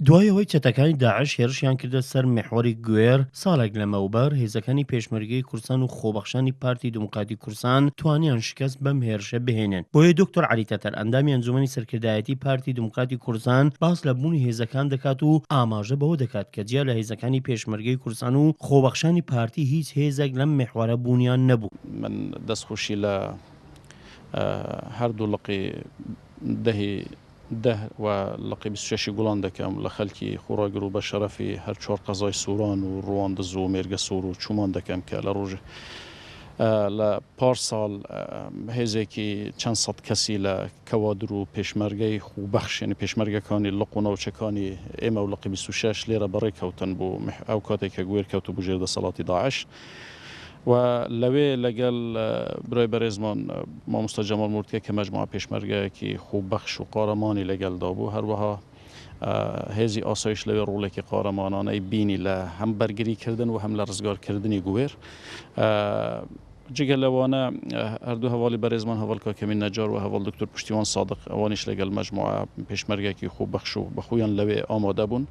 دوایەوەی چەتەکانی داعش هێرشیان کردە سەر مێحوەری گوێر ساڵێک لەمەوبەر هێزەکانی پێشمەرگەی کورسان و خۆبەخشانی پارتی دموکراتی کورسان توانیان شکست بەم هێرشە بهێنن. بۆیە دکتۆر عەلی تەتەر ئەندامی ئەنجومەنی سەرکردایەتی پارتی دموکراتی کورسان باس لە بوونی هێزەکان دەکات و ئاماژە بەوە دەکات کە جیا لە هێزەکانی پێشمەرگەی کورسان و خۆبەخشانی پارتی هیچ هێزێک لەم مێحوەرە بوونیان نەبوو. من دەستخۆشی لە هەردوو لقی دەهی ده و لقی 26 گوڵان دەکەم لە خەلکی خوڕاگر و بە شەرەفی هەر چوار قەزای سووران و ڕواندز و مێرگە سوور و چومان دەکەم کە لە ڕۆژ لە پار ساڵ هێزێکی چەند سەد کەسی لە کەوادر و پێشمەرگەی خوبەخشێنی پێشمەرگەکانی لق و ناوچەکانی ئێمە و لقی 26 لێرە بەڕێکەوتن بۆ ئەو کاتێک کە گوێر کەوت بوو ژێر دەسەڵاتی داعش و لەوێ لەگەڵ برای بەڕێزمان مامۆستا جەمال مورتکە کە مەجموعە پێشمەرگەیەکی خوبەخش و قارەمانی لەگەڵدا بوو هەروەها هێزی ئاسایش لەوێ ڕوڵێکی قارەمانانەی بینی لە هەم بەرگریکردن و هەم لە ڕزگارکردنی گوێر جگە لەوانە هەردوو هەواڵی بەڕێزمان هەواڵ کەمی نەجار و هەواڵ دکتۆر پشتیوان سادق ئەوانیش لەگەڵ مەجموعە پێشمەرگێکی خوبەخش و بەخۆیان لەوێ ئامادە بوون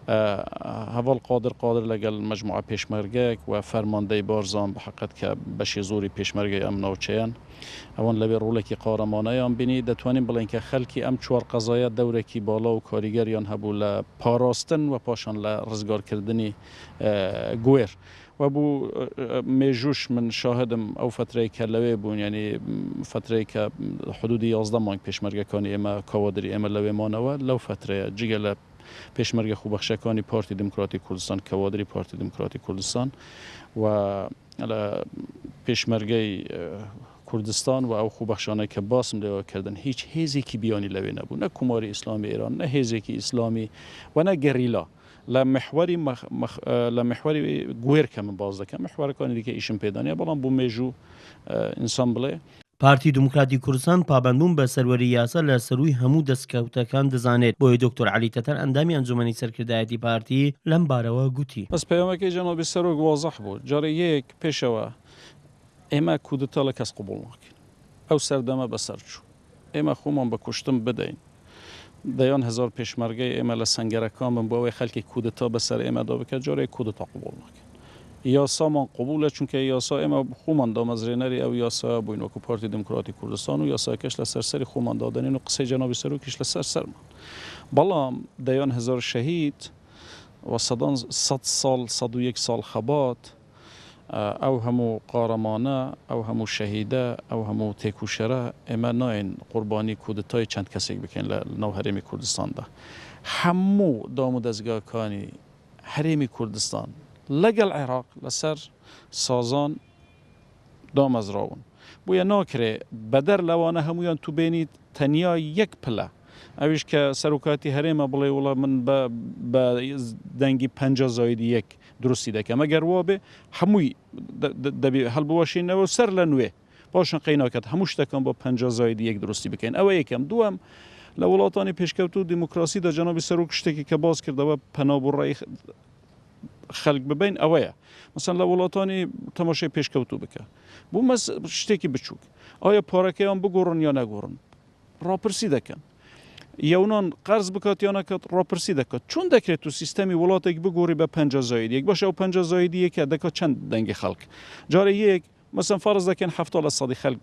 هەواڵ قادر لەگەڵ مەجموعە پێشمەرگەیەک و فەرماندەی بارزان بەحقیقەت کە بەشی زۆری پێشمەرگەی ئەم ناوچەیان ئەوان لەوێ ڕوڵێکی قارەمانەیان بینی دەتوانین بڵێن کە خەلکی ئەم چوار قەزایە دەورێکی باڵا و کاریگەریان هەبوو لە پاراستن و پاشان لە ڕزگارکردنی گوێر و بوو مێژوش من شاهدم ئەو فترەی کە لەوێ بوون ینی فترەی کە حدودی 11 مانگ پێشمەرگەکانی ئێمە کەوادری ئێمە لەوێمانەوە لەو فترەیە جگە لە پێشمەرگە خوبەخشەکانی پارتی دموکراتی کوردستان کەوادری پارتی دموکراتی کوردستان و لە پێشمەرگەی کوردستان و ئەو خوبەخشانەی کە باسم لێوەکردن هیچ هێزێکی بیانی لەوێ نەبوو نە کوماری ئیسلامی ئێران نە هێزێکی ئیسلامی و نە گەریلا لە محوەری گوێر کە من باز دەکەم محوەرەکانی دیکە ئیشم پێدانە بەڵام بۆ مێژوو ئینسان بڵێ پارتی دموکراتی کوردستان پابەندبوون بە سەروەری یاسا لە سەرووی هەموو دەستکەوتەکان دەزانێت. بۆیە دکتۆر عەلی تەتەر ئەندامی ئەنجومەنی سەرکردایەتی پارتی لەم بارەوە گوتی بەس پەیامەکەی جەنابی سەرۆک وازەح بوو جارێ یەک پێشەوە ئێمە کودتا لە کەس قبوڵ ناکەین ئەو سەردەمە بەسەر چوو ئێمە خۆمان بە کوشتن بدەین دەیان هزار پێشمەرگەی ئێمە لە سەنگەرەکان بن بۆ ئەوەی خەلکی کودتا بەسەر ئێمەدا بکات جارێ کودتا قبوڵ ناکەین یاسامان قبولە چونکە یاسا ئێمە خۆمان دامەزرێنەری ئەو یاسا بووین وەکو پارتی دموکراتی کوردستان و یاساکەش لە سەرسەری خۆمان دادەنین و قسەی جەنابی سەرۆکیش لەسەر سەرمان بەڵام دەیان هزار شەهید و سەد ساڵ 101 ساڵ خەبات ئەو هەموو قارەمانە ئەو هەموو شەهیدە ئەو هەموو تێکوشەرە ئێمە ناین قوربانی کودتای چەند کەسێک بکەین لە ناو هەرێمی کوردستاندا هەموو دام و دەستگاکانی هەرێمی کوردستان لەگەڵ عێراق لەسەر سازان دامەزراون بۆیە ناکرێ بەدەر لەوانە هەمویان تو بینیت تەنیا یەک پلە ئەویش کە سەرۆکاتی هەرێمە بڵێ وڵە من بە دەنگی 50 دروستی دەکەم ئەگەر وا بێ هەمووی دەبێ هەڵبوەشینەوە سەر لە نوێ پاشان قەیناکات هەموو شتەکان بۆ 50 دروستی بکەین ئەوە یەکەم دووەم لە وڵاتانی پێشکەوت و دیموکراسیدا جەنابی سەرۆک شتێکی کە باز کردەوە پەنابوڕای خەلک ببین ئەوەیە مثلا لە وڵاتانی تەماشای پێشکەوتوو بکە بوو شتێکی بچووک ئایا پارەکەیان بگۆڕن یا نەگۆڕن ڕاپرسی دەکەن یەونان قەرز بکات یا نەکات ڕاپرسی دەکات چۆن دەکرێت تو سیستەمی وڵاتێک بگۆڕی بە 50 باشە ئەو 50 دەکات چەند دەنگی خەڵک جارێ یەک مثلا فارز دەکەن 70% خەلک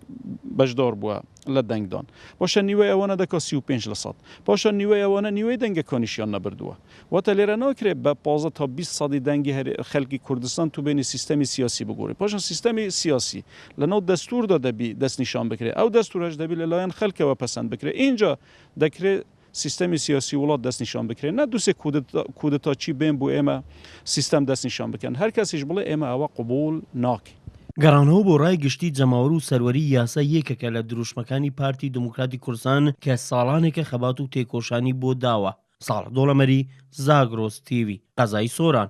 بەشدار بووە لە دەنگدان باشە نیوەی ئەوانە دەکات 35% باشە نیوەی ئەوانە نیوەی دەنگەکانیشیان نەبردووە واتە لێرە ناکرێت بە 15 تا 20% دەنگی خەلکی کوردستان تو بینی سیستەمی سیاسی بگۆڕی پاشان سیستەمی سیاسی لەناو دەستوردا دەبی دەست نیشان بکرێت ئەو دەستورەش دەبی لەلایەن خەلکەوە پەسەند بکرێت اینجا دەکرێت سیستەمی سیاسی وڵات دەست نیشان بکرێت نە دووسێ کودتا چی بێن بۆ ئێمە سیستەم دەست نیشان بکەن هەر کەسیش بڵێ ئێمە ئەوە قبول ناکەین. گەڕانەوە بۆ ڕای گشتی جەماوەر و سەروەری یاسا یەکێکە لە دروشمەکانی پارتی دموکراتی کوردستان کە ساڵانێکە خەبات و تێکۆشانی بۆ داوە. ساڵح دۆڵەمەری، زاگرۆس تیڤی، قەزای سۆران.